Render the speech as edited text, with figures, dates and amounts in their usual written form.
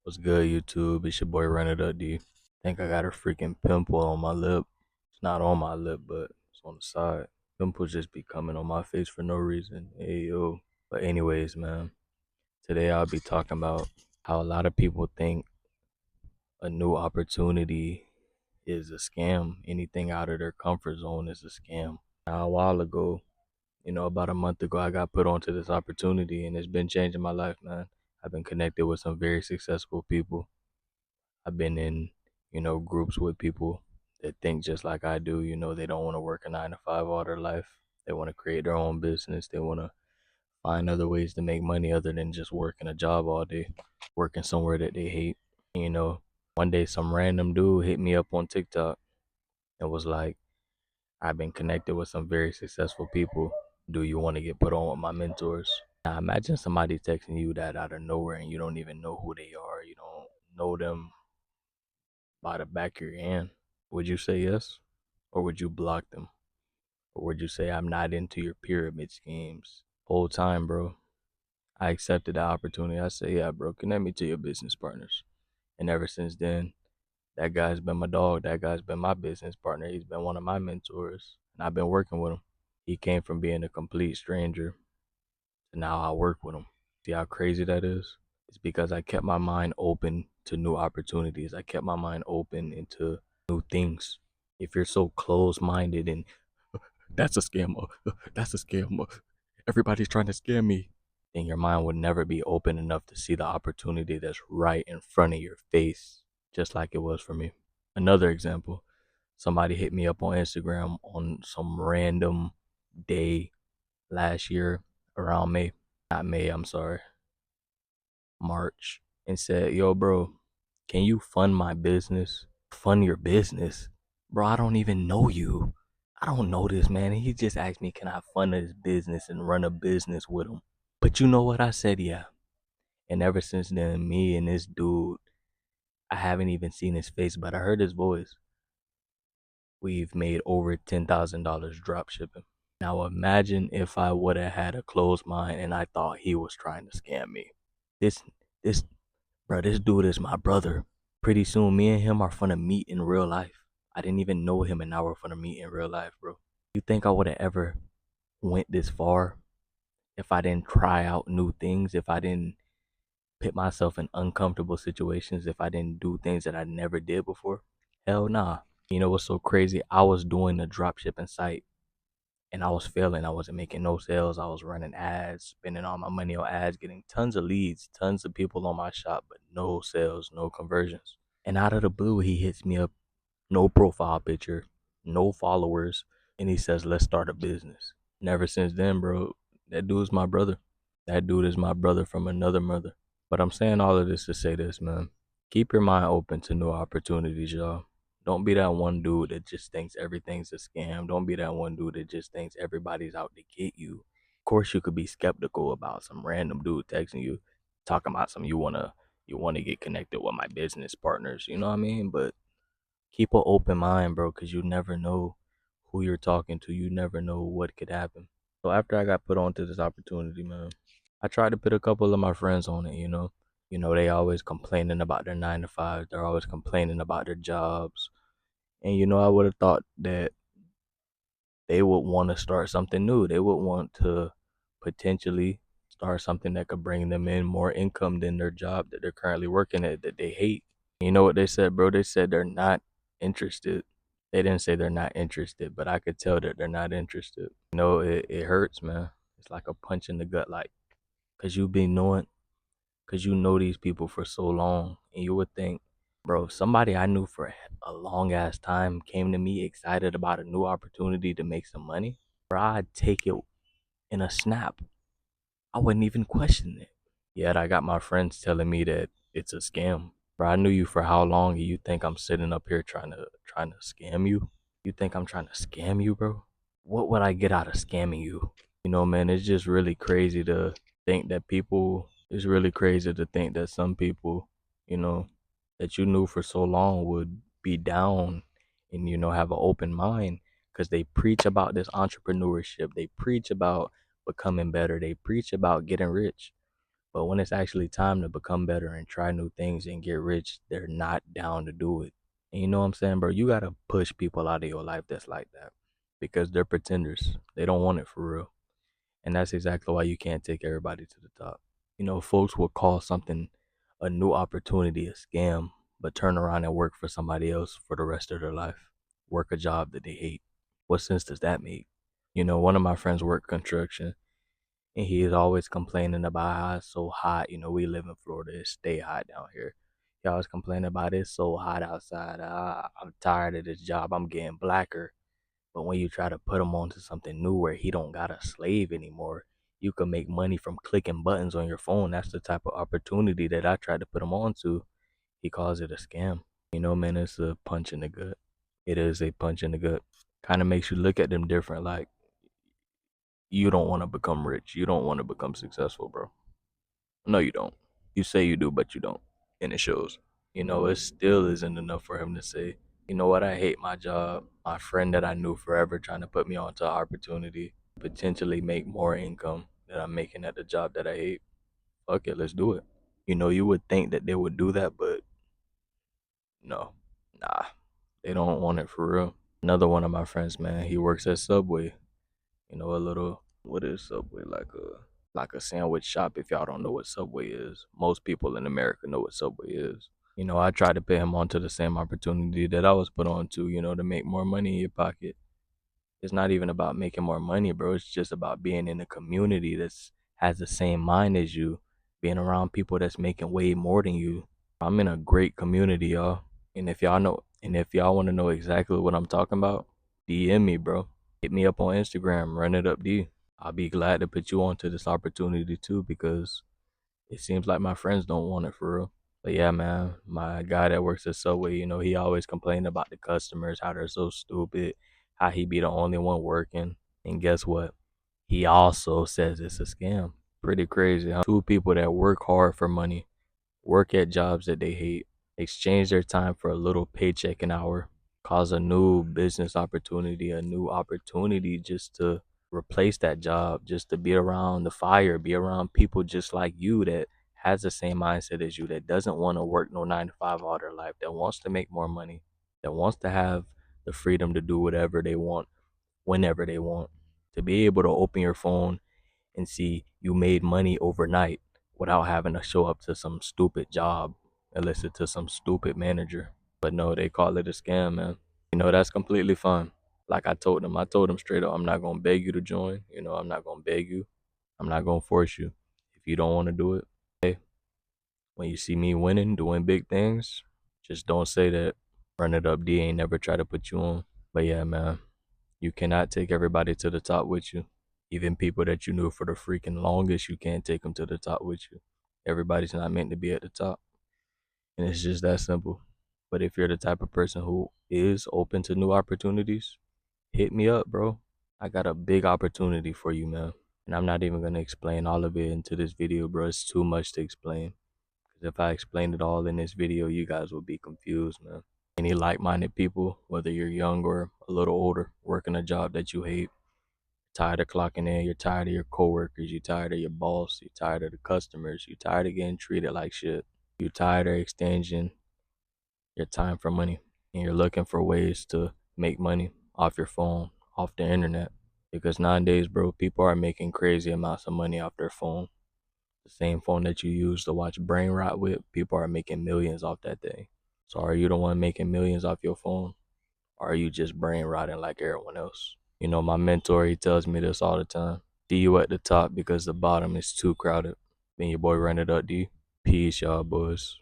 What's good, YouTube? It's your boy Run It Up D. Think I got a freaking pimple on my lip. It's not on my lip, but it's on the side. Pimples just be coming on my face for no reason. Hey yo. But anyways, man, today I'll be talking about how a lot of people think a new opportunity is a scam. Anything out of their comfort zone is a scam. Now, a while ago, about a month ago, I got put onto this opportunity and it's been changing my life, man. I've been connected with some very successful people. I've been in, groups with people that think just like I do. They don't want to work a 9 to 5 all their life. They want to create their own business. They want to find other ways to make money other than just working a job all day, working somewhere that they hate. You know, one day some random dude hit me up on TikTok and was like, I've been connected with some very successful people. Do you want to get put on with my mentors? Now imagine somebody texting you that out of nowhere and you don't even know who they are. You don't know them by the back of your hand. Would you say yes? Or would you block them? Or would you say, I'm not into your pyramid schemes? Whole time, bro, I accepted the opportunity. I say, yeah, bro, connect me to your business partners. And ever since then, that guy's been my dog. That guy's been my business partner. He's been one of my mentors. And I've been working with him. He came from being a complete stranger to now I work with him. See how crazy that is? It's because I kept my mind open to new opportunities. I kept my mind open into new things. If you're so close minded and that's a scam, that's a scam, everybody's trying to scam me, then your mind would never be open enough to see the opportunity that's right in front of your face, just like it was for me. Another example, somebody hit me up on Instagram on some random day last year around May. Not May, I'm sorry. March, and said, yo, bro, can you fund my business? Fund your business? Bro, I don't even know you. I don't know this man. He just asked me, can I fund his business and run a business with him? But you know what? I said, yeah. And ever since then, me and this dude, I haven't even seen his face, but I heard his voice. We've made over $10,000 drop shipping. Now imagine if I would have had a closed mind and I thought he was trying to scam me. This, this, bro, this dude is my brother. Pretty soon, me and him are gonna meet in real life. I didn't even know him, and now we're gonna meet in real life, bro. You think I would have ever went this far if I didn't try out new things, if I didn't put myself in uncomfortable situations, if I didn't do things that I never did before? Hell nah. You know what's so crazy? I was doing the dropshipping site and I was failing. I wasn't making no sales. I was running ads, spending all my money on ads, getting tons of leads, tons of people on my shop, but no sales, no conversions. And out of the blue, he hits me up, no profile picture, no followers, and he says, let's start a business. And ever since then, bro, that dude's my brother. That dude is my brother from another mother. But I'm saying all of this to say this, man. Keep your mind open to new opportunities, y'all. Don't be that one dude that just thinks everything's a scam. Don't be that one dude that just thinks everybody's out to get you. Of course, you could be skeptical about some random dude texting you, talking about some you wanna get connected with my business partners. You know what I mean? But keep an open mind, bro, because you never know who you're talking to. You never know what could happen. So after I got put onto this opportunity, man, I tried to put a couple of my friends on it. They always complaining about their 9 to 5. They're always complaining about their jobs. And I would have thought that they would want to start something new. They would want to potentially start something that could bring them in more income than their job that they're currently working at that they hate. You know what they said, bro? They said they're not interested. They didn't say they're not interested, but I could tell that they're not interested. It hurts, man. It's like a punch in the gut, like, cause you been knowing, cause you know these people for so long, and you would think, bro, if somebody I knew for a long ass time came to me excited about a new opportunity to make some money, bro, I'd take it in a snap. I wouldn't even question it. Yet I got my friends telling me that it's a scam. Bro, I knew you for how long and you think I'm sitting up here trying to scam you? You think I'm trying to scam you, bro? What would I get out of scamming you? Man, it's just really crazy to think that it's really crazy to think that some people, you know, that you knew for so long would be down and, have an open mind because they preach about this entrepreneurship. They preach about becoming better. They preach about getting rich. But when it's actually time to become better and try new things and get rich, they're not down to do it. And you know what I'm saying, bro? You gotta push people out of your life that's like that because they're pretenders. They don't want it for real. And that's exactly why you can't take everybody to the top. You know, folks will call something a new opportunity a scam, but turn around and work for somebody else for the rest of their life. Work a job that they hate. What sense does that make? You know, one of my friends worked construction and he is always complaining about how it's so hot. You know, we live in Florida, it stay hot down here. He always complaining about it's so hot outside. I'm tired of this job. I'm getting blacker. But when you try to put him onto something new where he don't got a slave anymore, you can make money from clicking buttons on your phone. That's the type of opportunity that I tried to put him onto. He calls it a scam. You know, man, it's a punch in the gut. It is a punch in the gut. Kind of makes you look at them different. Like, you don't want to become rich. You don't want to become successful, bro. No, you don't. You say you do, but you don't. And it shows. You know, it still isn't enough for him to say, you know what, I hate my job. My friend that I knew forever trying to put me onto an opportunity, potentially make more income that I'm making at the job that I hate. Fuck it, let's do it. You know, you would think that they would do that, but no. Nah. They don't want it for real. Another one of my friends, man, he works at Subway. You know, a little, what is Subway? Like a sandwich shop. If y'all don't know what Subway is, most people in America know what Subway is. You know, I tried to put him onto the same opportunity that I was put on to, you know, to make more money in your pocket. It's not even about making more money, bro. It's just about being in a community that's has the same mind as you, being around people that's making way more than you. I'm in a great community, y'all. And if y'all want to know exactly what I'm talking about, DM me, bro. Hit me up on Instagram, run it up D. I'll be glad to put you onto this opportunity too because it seems like my friends don't want it for real. But yeah, man, my guy that works at Subway, you know, he always complained about the customers, how they're so stupid, how he be the only one working. And guess what? He also says it's a scam. Pretty crazy, huh? Two people that work hard for money, work at jobs that they hate, exchange their time for a little paycheck an hour, cause a new business opportunity, a new opportunity just to replace that job, just to be around the fire, be around people just like you that has the same mindset as you, that doesn't want to work no 9 to 5 all their life, that wants to make more money, that wants to have the freedom to do whatever they want, whenever they want, to be able to open your phone and see you made money overnight without having to show up to some stupid job and listen to some stupid manager. But no, they call it a scam, man. You know, that's completely fine. Like I told them straight up, I'm not gonna beg you to join. You know, I'm not gonna beg you. I'm not gonna force you. If you don't want to do it, hey, when you see me winning, doing big things, just don't say that Run It Up D ain't never try to put you on. But yeah, man, you cannot take everybody to the top with you. Even people that you knew for the freaking longest, you can't take them to the top with you. Everybody's not meant to be at the top. And it's just that simple. But if you're the type of person who is open to new opportunities, hit me up, bro. I got a big opportunity for you, man. And I'm not even going to explain all of it into this video, bro. It's too much to explain. Because if I explained it all in this video, you guys would be confused, man. Any like-minded people, whether you're young or a little older, working a job that you hate, tired of clocking in, you're tired of your coworkers, you're tired of your boss, you're tired of the customers, you're tired of getting treated like shit, you're tired of exchanging your time for money, and you're looking for ways to make money off your phone, off the internet. Because nowadays, bro, people are making crazy amounts of money off their phone. The same phone that you use to watch brain rot with, people are making millions off that thing. So are you the one making millions off your phone? Or are you just brain rotting like everyone else? You know, my mentor, he tells me this all the time. See you at the top because the bottom is too crowded. Then your boy Run It Up D. Peace, y'all boys.